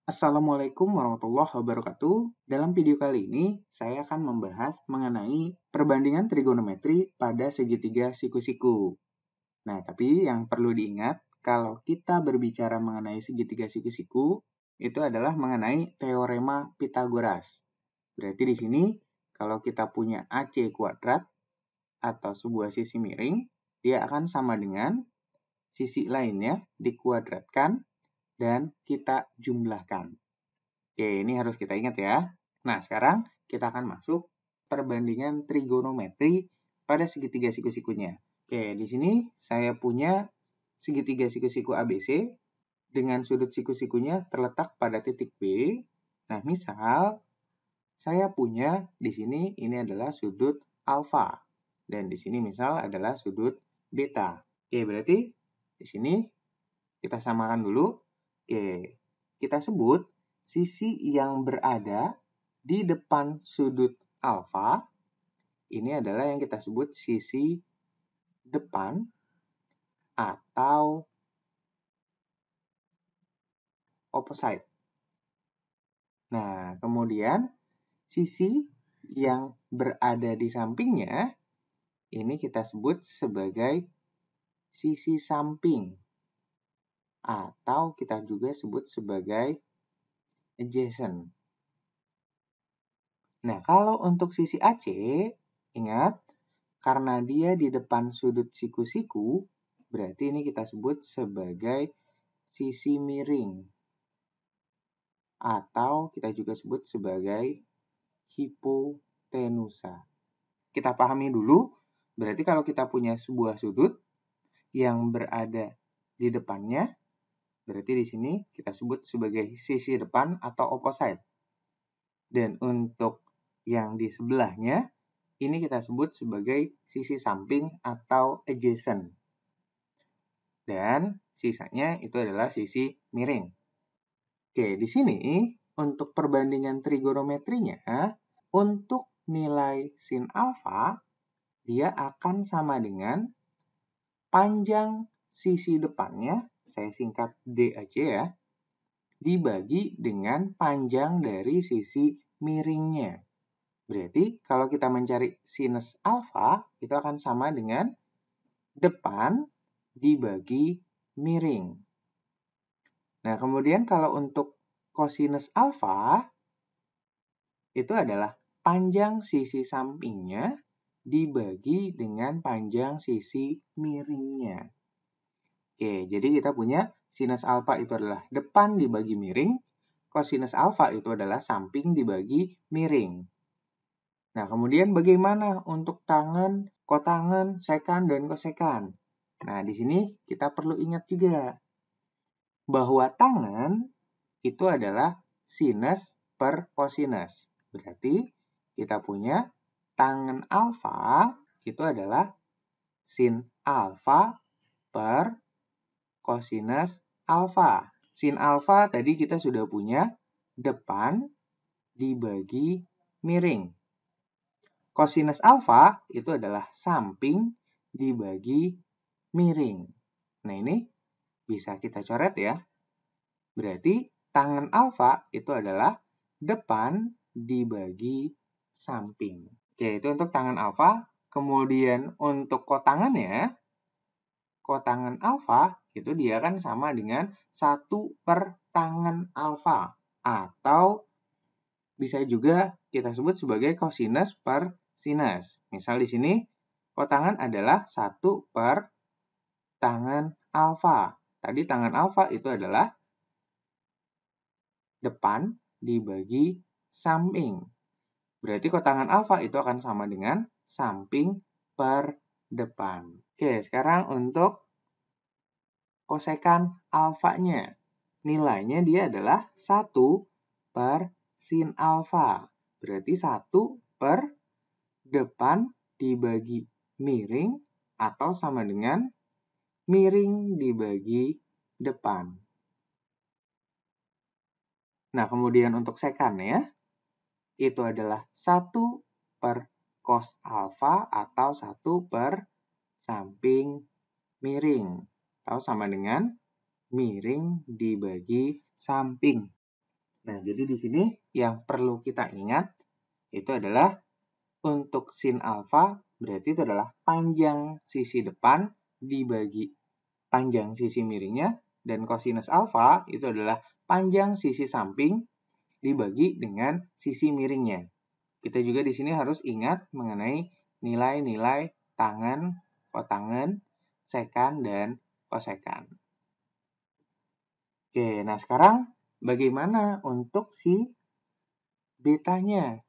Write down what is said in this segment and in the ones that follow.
Assalamualaikum warahmatullahi wabarakatuh. Dalam video kali ini, saya akan membahas mengenai perbandingan trigonometri pada segitiga siku-siku. Nah, tapi yang perlu diingat, kalau kita berbicara mengenai segitiga siku-siku, itu adalah mengenai teorema Pythagoras. Berarti di sini, kalau kita punya AC kuadrat atau sebuah sisi miring, dia akan sama dengan sisi lainnya dikuadratkan dan kita jumlahkan. Oke, ini harus kita ingat ya. Nah, sekarang kita akan masuk perbandingan trigonometri pada segitiga siku-sikunya. Oke, di sini saya punya segitiga siku-siku ABC dengan sudut siku-sikunya terletak pada titik B. Nah, misal saya punya di sini ini adalah sudut alfa dan di sini misal adalah sudut beta. Oke, berarti di sini kita samakan dulu. Oke, kita sebut sisi yang berada di depan sudut alfa, ini adalah yang kita sebut sisi depan atau opposite. Nah, kemudian sisi yang berada di sampingnya, ini kita sebut sebagai sisi samping atau kita juga sebut sebagai adjacent. Nah, kalau untuk sisi AC, ingat, karena dia di depan sudut siku-siku, berarti ini kita sebut sebagai sisi miring. Atau kita juga sebut sebagai hipotenusa. Kita pahami dulu, berarti kalau kita punya sebuah sudut yang berada di depannya, berarti di sini kita sebut sebagai sisi depan atau opposite. Dan untuk yang di sebelahnya, ini kita sebut sebagai sisi samping atau adjacent. Dan sisanya itu adalah sisi miring. Oke, di sini untuk perbandingan trigonometrinya, untuk nilai sin alfa, dia akan sama dengan panjang sisi depannya, saya singkat D aja ya, dibagi dengan panjang dari sisi miringnya. Berarti kalau kita mencari sinus alfa, itu akan sama dengan depan dibagi miring. Nah, kemudian kalau untuk kosinus alfa, itu adalah panjang sisi sampingnya dibagi dengan panjang sisi miringnya. Oke, jadi kita punya sinus alfa itu adalah depan dibagi miring, kosinus alfa itu adalah samping dibagi miring. Nah, kemudian bagaimana untuk tangen, kotangen, sekan, dan kosekan? Nah, di sini kita perlu ingat juga bahwa tangen itu adalah sinus per kosinus. Berarti kita punya tangen alfa itu adalah sin alfa per kosinus alfa. Sin alfa tadi kita sudah punya depan dibagi miring. Kosinus alfa itu adalah samping dibagi miring. Nah, ini bisa kita coret ya. Berarti tangen alfa itu adalah depan dibagi samping. Oke, itu untuk tangen alfa. Kemudian untuk kotangannya, kotangan alfa itu dia kan sama dengan 1 per tangen alfa. Atau bisa juga kita sebut sebagai kosinus per sinus. Misal di sini kotangan adalah 1 per tangen alfa. Tadi tangen alfa itu adalah depan dibagi samping. Berarti kotangan alfa itu akan sama dengan samping per depan. Oke, sekarang untuk kosekan alfanya. Nilainya dia adalah 1 per sin alfa. Berarti 1 per depan dibagi miring atau sama dengan miring dibagi depan. Nah, kemudian untuk sekannya, itu adalah 1 per cos alfa atau 1 per samping miring. Atau sama dengan miring dibagi samping. Nah, jadi di sini yang perlu kita ingat itu adalah untuk sin alfa berarti itu adalah panjang sisi depan dibagi panjang sisi miringnya, dan kosinus alfa itu adalah panjang sisi samping dibagi dengan sisi miringnya. Kita juga di sini harus ingat mengenai nilai-nilai tangen, kotangen, sekan, dan kosekan. Oke, nah sekarang bagaimana untuk si betanya?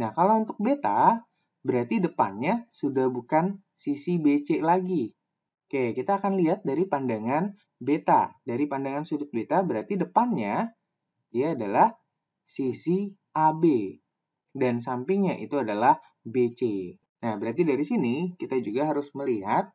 Nah, kalau untuk beta, berarti depannya sudah bukan sisi BC lagi. Oke, kita akan lihat dari pandangan beta. Dari pandangan sudut beta, berarti depannya dia adalah sisi AB. Dan sampingnya itu adalah BC. Nah, berarti dari sini kita juga harus melihat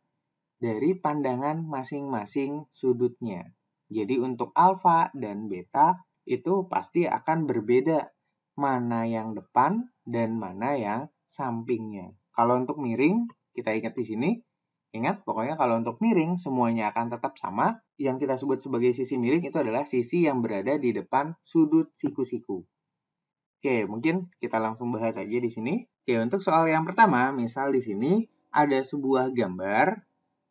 dari pandangan masing-masing sudutnya. Jadi untuk alfa dan beta itu pasti akan berbeda. Mana yang depan dan mana yang sampingnya. Kalau untuk miring, kita ingat di sini. Ingat, pokoknya kalau untuk miring, semuanya akan tetap sama. Yang kita sebut sebagai sisi miring itu adalah sisi yang berada di depan sudut siku-siku. Oke, mungkin kita langsung bahas aja di sini. Oke, untuk soal yang pertama, misal di sini ada sebuah gambar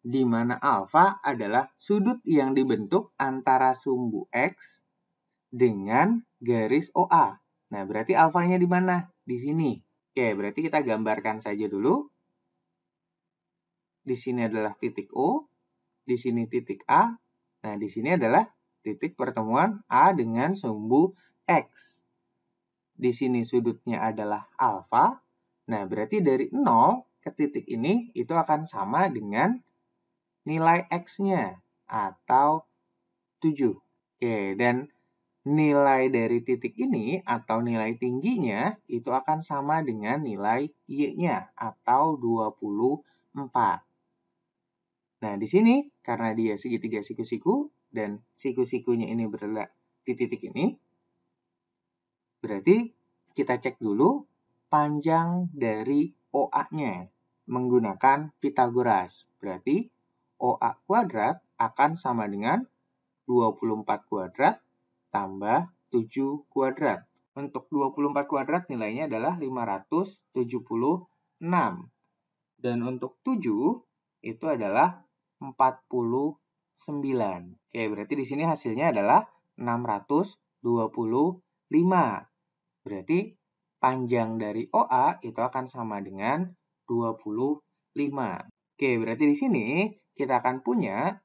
di mana alfa adalah sudut yang dibentuk antara sumbu X dengan garis OA. Nah, berarti alfanya di mana? Di sini. Oke, berarti kita gambarkan saja dulu. Di sini adalah titik O, di sini titik A. Nah, di sini adalah titik pertemuan A dengan sumbu X. Di sini sudutnya adalah alfa. Nah, berarti dari 0 ke titik ini itu akan sama dengan nilai X-nya atau 7. Oke, dan nilai dari titik ini atau nilai tingginya itu akan sama dengan nilai Y-nya atau 24. Nah, di sini karena dia segitiga siku-siku dan siku-sikunya ini berada di titik ini, berarti kita cek dulu panjang dari OA-nya menggunakan Pythagoras. Berarti OA kuadrat akan sama dengan 24 kuadrat tambah 7 kuadrat. Untuk 24 kuadrat nilainya adalah 576. Dan untuk 7 itu adalah 49. Oke, berarti di sini hasilnya adalah 625. Berarti panjang dari OA itu akan sama dengan 25. Oke, berarti di sini kita akan punya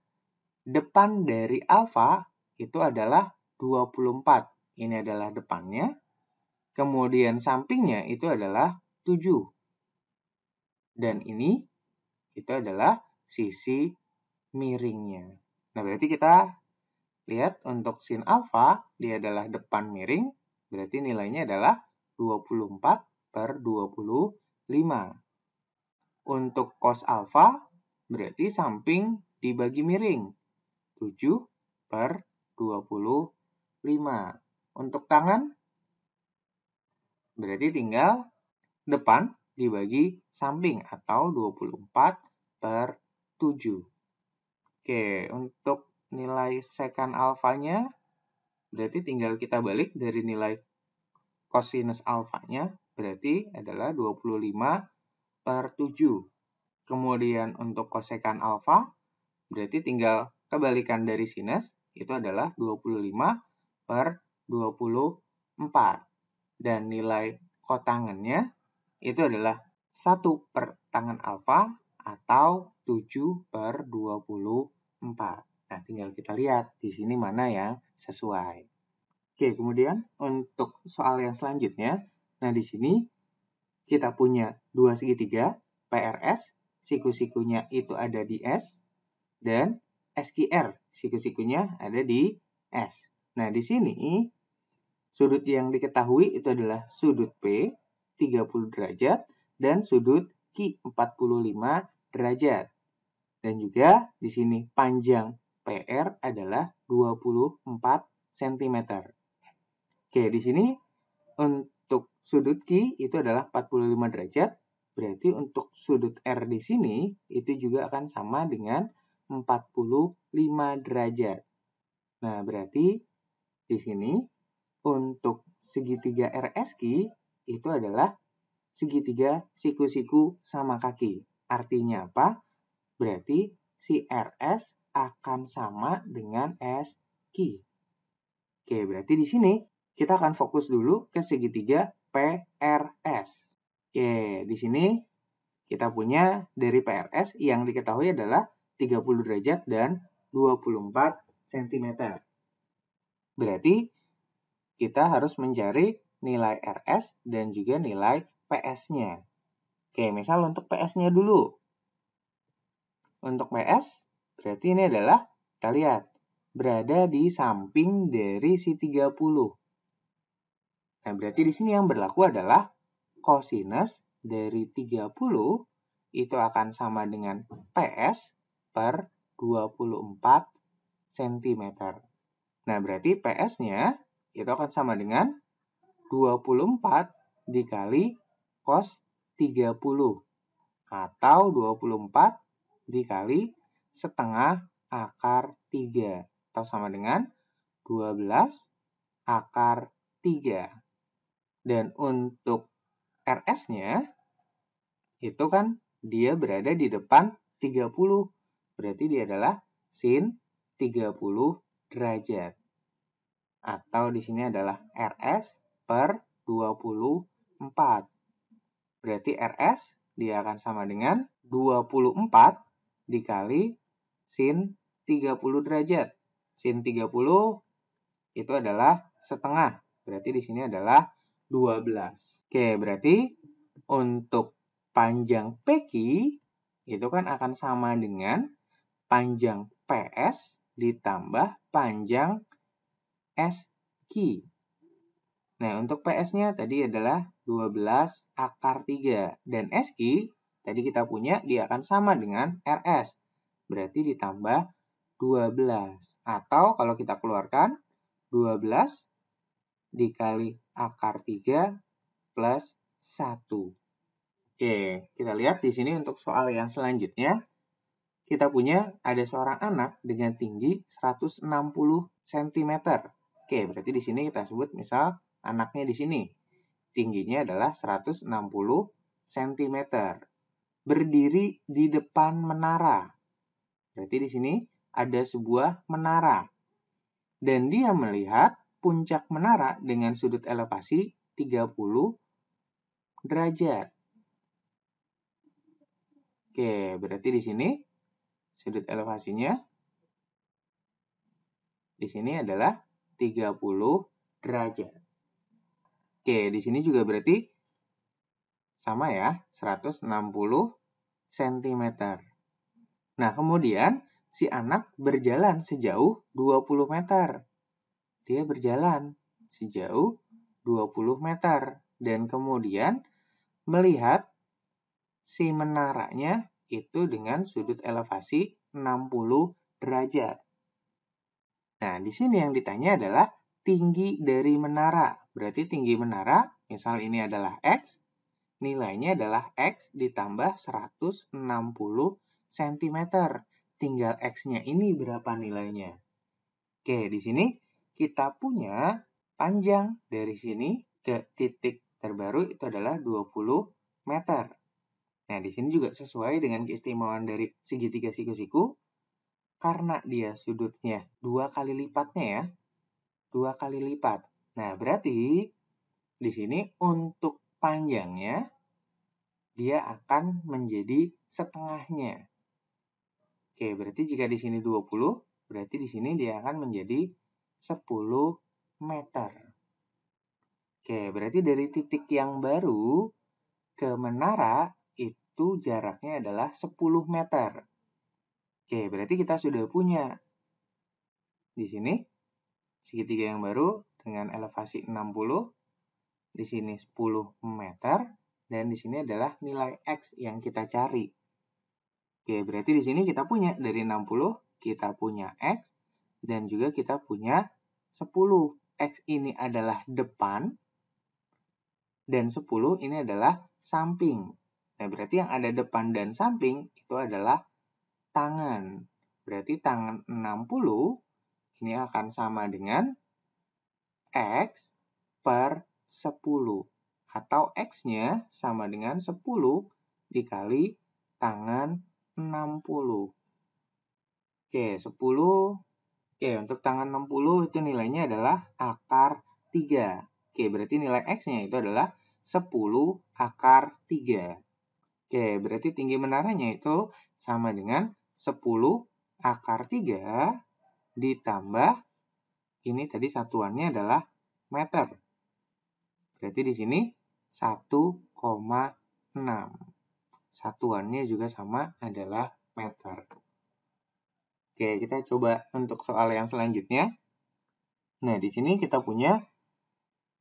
depan dari alfa itu adalah 24. Ini adalah depannya. Kemudian sampingnya itu adalah 7. Dan ini itu adalah sisi miringnya. Nah, berarti kita lihat untuk sin alfa, dia adalah depan miring. Berarti nilainya adalah 24 per 25. Untuk cos alfa, berarti samping dibagi miring. 7 per 25. Untuk tangan, berarti tinggal depan dibagi samping atau 24 per 7. Oke, untuk nilai sekan alfanya, berarti tinggal kita balik dari nilai kosinus alfanya, berarti adalah 25 per 7. Kemudian untuk kosekan alfa, berarti tinggal kebalikan dari sinus, itu adalah 25 per 24. Dan nilai kotangennya itu adalah 1 per tangen alfa atau 7 per 24. Nah, tinggal kita lihat di sini mana yang sesuai. Oke, kemudian untuk soal yang selanjutnya, nah di sini kita punya dua segitiga PRS, siku-sikunya itu ada di S, dan SQR, siku-sikunya ada di S. Nah, di sini sudut yang diketahui itu adalah sudut P 30 derajat dan sudut Q 45 derajat. Dan juga di sini panjang PR adalah 24 cm. Oke, di sini untuk sudut Q itu adalah 45 derajat. Berarti untuk sudut R di sini itu juga akan sama dengan 45 derajat. Nah, berarti di sini untuk segitiga RSQ itu adalah segitiga siku-siku sama kaki. Artinya apa? Berarti si RS akan sama dengan SQ. Oke, berarti di sini kita akan fokus dulu ke segitiga PRS. Oke, di sini kita punya dari PRS yang diketahui adalah 30 derajat dan 24 cm. Berarti kita harus mencari nilai RS dan juga nilai PS-nya. Oke, misal untuk PS-nya dulu. Untuk PS, berarti ini adalah, kita lihat, berada di samping dari si 30. Nah, berarti di sini yang berlaku adalah kosinus dari 30 itu akan sama dengan PS per 24 cm. Nah, berarti PS-nya itu akan sama dengan 24 dikali cos 30 atau 24 dikali setengah akar 3 atau sama dengan 12 akar 3. Dan untuk RS-nya itu kan dia berada di depan 30. Berarti dia adalah sin 30 derajat. Atau di sini adalah RS per 24. Berarti RS dia akan sama dengan 24 dikali sin 30 derajat. Sin 30 itu adalah setengah. Berarti di sini adalah 12. Oke, berarti untuk panjang PQ itu kan akan sama dengan panjang PS ditambah panjang SQ. Nah, untuk PS-nya tadi adalah 12 akar 3. Dan SQ, tadi kita punya dia akan sama dengan RS. Berarti ditambah 12. Atau kalau kita keluarkan, 12 dikali akar 3 plus 1. Oke, kita lihat di sini untuk soal yang selanjutnya. Kita punya ada seorang anak dengan tinggi 160 cm. Oke, berarti di sini kita sebut misal anaknya di sini. Tingginya adalah 160 cm. Berdiri di depan menara. Berarti di sini ada sebuah menara. Dan dia melihat puncak menara dengan sudut elevasi 30 derajat. Oke, berarti di sini sudut elevasinya di sini adalah 30 derajat. Oke, di sini juga berarti sama ya, 160 cm. Nah, kemudian si anak berjalan sejauh 20 meter. Dia berjalan sejauh 20 meter. Dan kemudian melihat si menaranya itu dengan sudut elevasi 60 derajat. Nah, di sini yang ditanya adalah tinggi dari menara. Berarti tinggi menara, misal ini adalah X, nilainya adalah X ditambah 160 cm. Tinggal X-nya ini berapa nilainya? Oke, di sini kita punya panjang dari sini ke titik terbaru itu adalah 20 meter. Nah, di sini juga sesuai dengan keistimewaan dari segitiga siku-siku. Karena dia sudutnya 2 kali lipatnya ya. 2 kali lipat. Nah, berarti di sini untuk panjangnya dia akan menjadi setengahnya. Oke, berarti jika di sini 20, berarti di sini dia akan menjadi 10 meter. Oke, berarti dari titik yang baru ke menara itu jaraknya adalah 10 meter. Oke, berarti kita sudah punya di sini segitiga yang baru dengan elevasi 60, di sini 10 meter, dan di sini adalah nilai X yang kita cari. Oke, berarti di sini kita punya dari 60, kita punya X, dan juga kita punya 10. X ini adalah depan, dan 10 ini adalah samping. Nah, berarti yang ada depan dan samping itu adalah tangan. Berarti tangan 60 ini akan sama dengan X per 10. Atau X-nya sama dengan 10 dikali tangan 60. Oke, 10. Oke, untuk tangan 60 itu nilainya adalah akar 3. Oke, berarti nilai X-nya itu adalah 10 akar 3. Oke, berarti tinggi menaranya itu sama dengan 10 akar 3 ditambah, ini tadi satuannya adalah meter. Berarti di sini 1,6. Satuannya juga sama adalah meter. Oke, kita coba untuk soal yang selanjutnya. Nah, di sini kita punya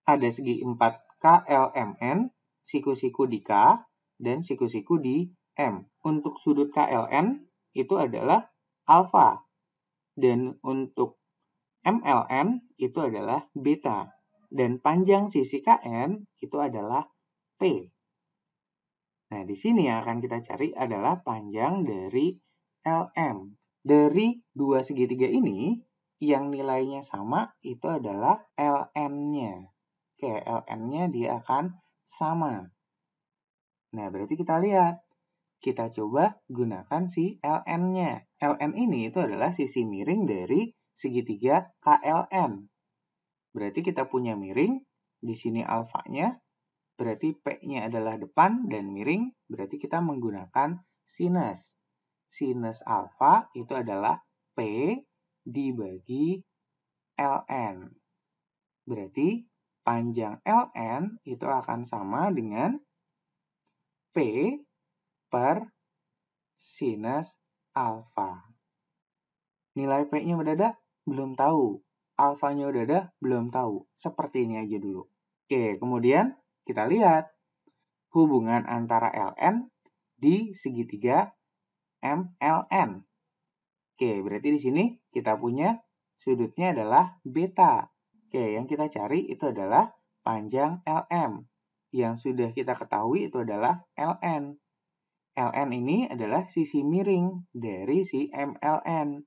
ada segi 4 KLMN, siku-siku di K, dan siku-siku di M. Untuk sudut KLN itu adalah alfa. Dan untuk MLN itu adalah beta. Dan panjang sisi KN itu adalah P. Nah, di sini yang akan kita cari adalah panjang dari LM. Dari dua segitiga ini, yang nilainya sama itu adalah LN-nya. Oke, LN-nya dia akan sama. Nah, berarti kita lihat. Kita coba gunakan si LN-nya. LN ini itu adalah sisi miring dari segitiga KLN. Berarti kita punya miring, di sini alfanya, berarti P-nya adalah depan dan miring, berarti kita menggunakan sinus. Sinus alfa itu adalah P dibagi LN. Berarti panjang LN itu akan sama dengan P per sinus alfa. Nilai P-nya udah ada? Belum tahu. Alfanya udah ada? Belum tahu. Seperti ini aja dulu. Oke, kemudian kita lihat hubungan antara LN di segitiga MLN. Oke, berarti di sini kita punya sudutnya adalah beta. Oke, yang kita cari itu adalah panjang LM. Yang sudah kita ketahui itu adalah LN. LN ini adalah sisi miring dari si MLN.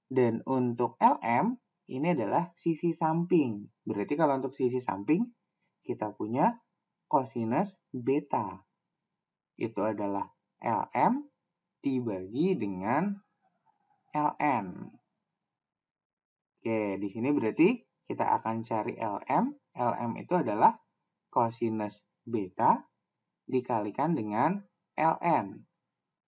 Dan untuk LM, ini adalah sisi samping. Berarti kalau untuk sisi samping, kita punya kosinus beta. Itu adalah LM dibagi dengan LN. Oke, di sini berarti kita akan cari LM. LM itu adalah kosinus beta dikalikan dengan LN.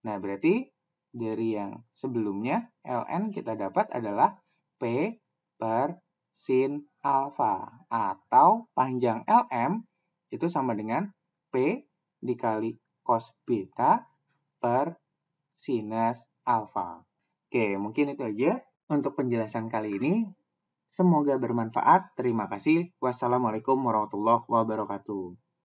Nah, berarti dari yang sebelumnya, LN kita dapat adalah P per sin alfa. Atau panjang LM itu sama dengan P dikali cos beta per sinus alfa. Oke, mungkin itu aja untuk penjelasan kali ini. Semoga bermanfaat. Terima kasih. Wassalamualaikum warahmatullahi wabarakatuh.